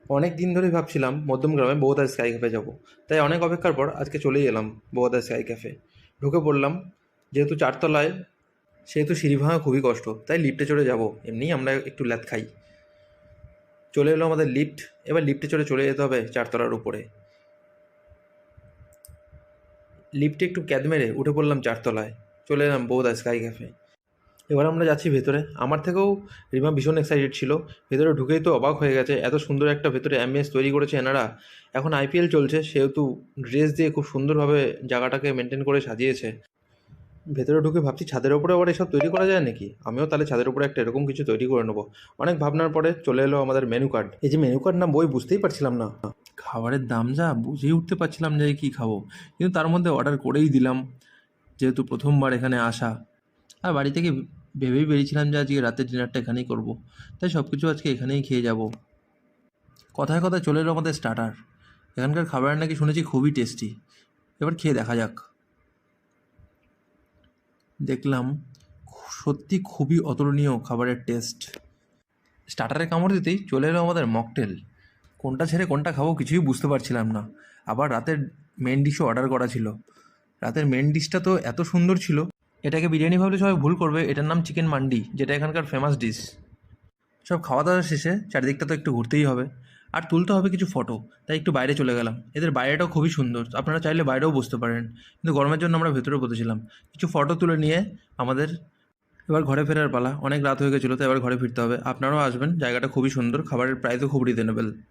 অনেক দিন ধরেই ভাবছিলাম মধ্যমগ্রামে বৌদা স্কাই ক্যাফে যাব। তাই অনেক অপেক্ষার পর আজকে চলেই এলাম বৌদা স্কাই ক্যাফে। ঢুকে পড়লাম। যেহেতু চারতলায়, সেহেতু সিঁড়ি ভাঙা খুবই কষ্ট, তাই লিফটে চড়ে যাব। এমনিই আমরা একটু ল্যাদ খাই। চলে এলো আমাদের লিফট। এবার লিফটে চড়ে চলে যেতে হবে চারতলার উপরে। লিফটে একটু ক্যাদ মেরে উঠে পড়লাম চারতলায়। চলে এলাম বৌদা স্কাই ক্যাফে। এবার আমরা যাচ্ছি ভেতরে। আমার থেকেও রিমা ভীষণ এক্সাইটেড ছিল। ভেতরে ঢুকেই তো অবাক হয়ে গেছে, এত সুন্দর একটা ভেতরে অ্যাম্বিয়েন্স তৈরি করেছে এনারা। এখন আইপিএল চলছে, সেহেতু ড্রেস দিয়ে খুব সুন্দরভাবে জায়গাটাকে মেনটেন করে সাজিয়েছে। ভেতরে ঢুকে ভাবছি ছাদের ওপরে আবার এসব তৈরি করা যায় নাকি, আমিও তাহলে ছাদের উপরে একটা এরকম কিছু তৈরি করে নেবো। অনেক ভাবনার পরে চলে এলো আমাদের মেনু কার্ড। এই যে মেনু কার্ড না বই, বুঝতেই পারছিলাম না। খাবারের দাম যা, বুঝেই উঠতে পারছিলাম যে কী খাবো। কিন্তু তার মধ্যে অর্ডার করেই দিলাম, যেহেতু প্রথমবার এখানে আসা। আর বাড়ি থেকে ভেবেই বেরিয়েছিলাম যে আজকে রাতের ডিনারটা এখানেই করব। তাই সব কিছু আজকে এখানেই খেয়ে যাব। কথায় কথায় চলে এলো আমাদের স্টার্টার। এখানকার খাবার নাকি শুনেছি খুবই টেস্টি। এবার খেয়ে দেখা যাক। দেখলাম সত্যি খুবই অতুলনীয় খাবারের টেস্ট। স্টার্টারে কামড় দিতেই চলে এলো আমাদের মকটেল। কোনটা ছেড়ে কোনটা খাবো কিছুই বুঝতে পারছিলাম না। আবার রাতের মেন ডিশও অর্ডার করা ছিল। রাতের মেন ডিশটা তো এত সুন্দর ছিল। এটাকে বিরিয়ানি ভাবলে সবাই ভুল করবে, এটার নাম চিকেন মান্ডি, যেটা এখানকার ফেমাস ডিশ। সব খাওয়া দাওয়া শেষে চারিদিকটা তো একটু ঘুরতেই হবে, আর তুলতে হবে কিছু ফটো। তাই একটু বাইরে চলে গেলাম। এদের বাইরেটাও খুবই সুন্দর, আপনারা চাইলে বাইরেও বসতে পারেন, কিন্তু গরমের জন্য আমরা ভেতরে বসেছিলাম। কিছু ফটো তুলে নিয়ে আমাদের এবার ঘরে ফেরার পালা। অনেক রাত হয়ে গেছিলো, তো এবার ঘরে ফিরতে হবে। আপনারাও আসবেন, জায়গাটা খুবই সুন্দর, খাবারের প্রাইসও খুব রিজনেবল।